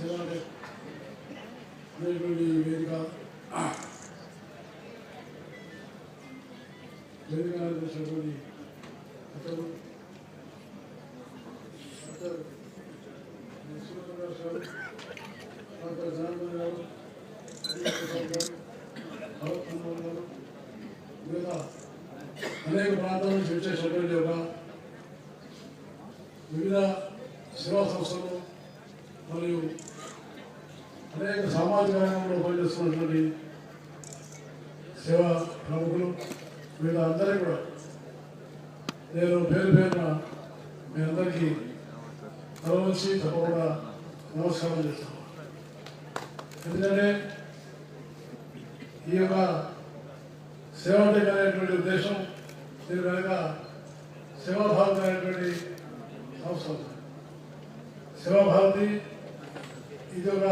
సేవ అనేటువంటి వేదిక చేసినటువంటి అతను సూర్యప్రకాష్ గారు, డాక్టర్ జనార్దన్ గారు, భరత్ కుమార్ గారు, మిగతా అనేక ప్రాంతాల నుంచి వచ్చేసినటువంటి ఒక వివిధ సేవా సంస్థలు మరియు అనేక సామాజిక రంగంలో పనిచేస్తున్నటువంటి సేవా ప్రముఖులు వీళ్ళ అందరికీ కూడా నేను పేరు పేరున మీ అందరికీ తలవంచి తప్పకుండా నమస్కారం చేస్తాను. ఎందుకంటే ఈ యొక్క సేవాటెక్ అనేటువంటి ఉద్దేశం దీని వెనుక సేవాభారతి అనేటువంటి సంస్థ ఉంది. సేవాభారతి ఇది ఒక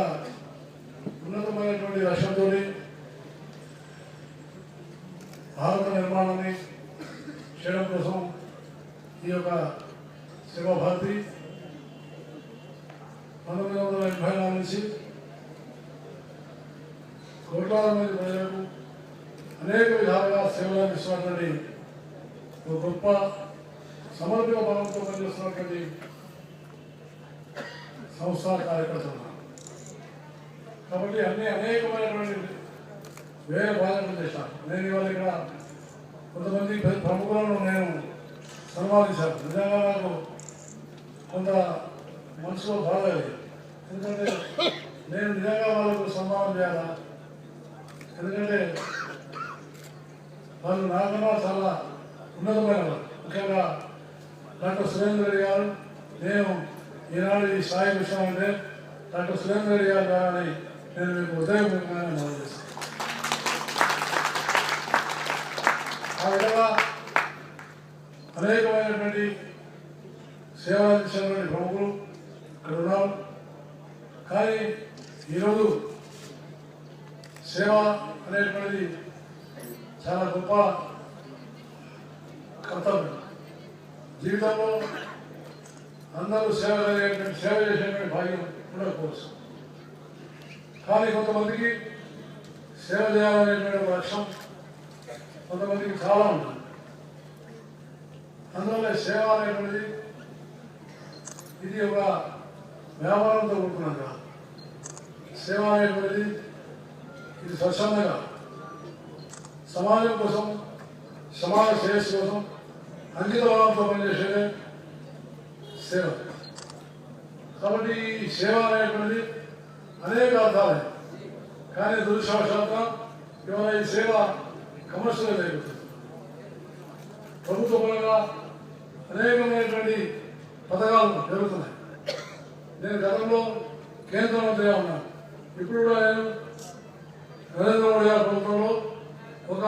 ఉన్నతమైనటువంటి లక్ష్యంతో భారత నిర్మాణాన్ని చేయడం కోసం ఈ యొక్క సేవాభారతి 1984 నుంచి కోట్లాది మంది ప్రజలకు అనేక విధాలుగా సేవలు అందిస్తున్నటువంటి ఒక గొప్ప సమర్పిత భావంతో పనిచేస్తున్నటువంటి సంస్థ కార్యకర్తలు. కాబట్టి అనేకమైనటువంటి వేరే బాధ్యతలు చేశాను. నేను ఇవాళ ఇక్కడ కొంతమంది ప్రముఖులను నేను సన్మానించాను. నిజంగా నాకు కొంత మనసులో బాధలేదు. ఎందుకంటే నేను నిజంగా వాళ్ళకు సన్మానం చేయాలా, ఎందుకంటే వాళ్ళు నాకన్నా చాలా ఉన్నతమైన వాళ్ళు. ముఖ్యంగా డాక్టర్ సురేంద్ర రెడ్డి గారు, నేను ఈనాడు ఈ స్థాయి విషయం అంటే డాక్టర్ సురేంద్ర రెడ్డి గారు కాదని నేను మీకు ఉదయపూర్వకంగా మనం చేస్తాను. ఆ విధంగా అనేకమైనటువంటి సేవలు అందించినటువంటి ప్రముఖులు ఇక్కడ ఉన్నారు. కానీ ఈరోజు సేవ అనేటువంటిది చాలా గొప్ప కర్తవ్యం. జీవితంలో అందరూ సేవ చేసేటువంటి భాగ్యం ఉండకపోవచ్చు. కానీ కొంతమందికి సేవ చేయాలనేటువంటి ఒక లక్ష్యం కొంతమందికి చాలా ఉంటుంది. అందువల్ల సేవ అనేటువంటిది ఇది ఒక వ్యాపారంతో కూడుకున్నది కాదు. సేవ అనేటువంటిది ఇది స్వచ్ఛందంగా సమాజం కోసం, సమాజ శ్రేయస్సు కోసం అంకిత భావంతో పనిచేసేదే సేవ. కాబట్టి ఈ సేవ అనేటువంటిది అనేక అర్థాలు. కానీ దురదృష్టవశాత్తు ఇవాళ ఈ సేవ కమర్షియల్ అయిపోతుంది. ప్రభుత్వ పరంగా అనేకమైనటువంటి పథకాలు జరుగుతున్నాయి. నేను గతంలో కేంద్ర మంత్రిగా ఉన్నాను. ఇప్పుడు కూడా నేను నరేంద్ర మోడీ గారి ప్రభుత్వంలో ఒక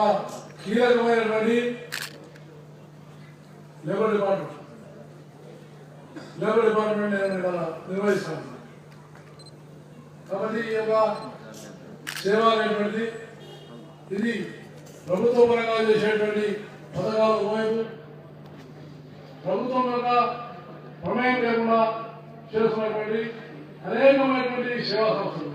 కీలకమైనటువంటి లేబర్ డిపార్ట్మెంట్ నేను ఇవాళ నిర్వహిస్తాను. కాబట్టి ఈ యొక్క సేవ అనేటువంటిది ఇది ప్రభుత్వ పరంగా చేసేటువంటి పథకాలు ఒకవైపు, ప్రభుత్వం యొక్క ప్రమేయం లేకుండా చేస్తున్నటువంటి అనేకమైనటువంటి సేవా సంస్థలు.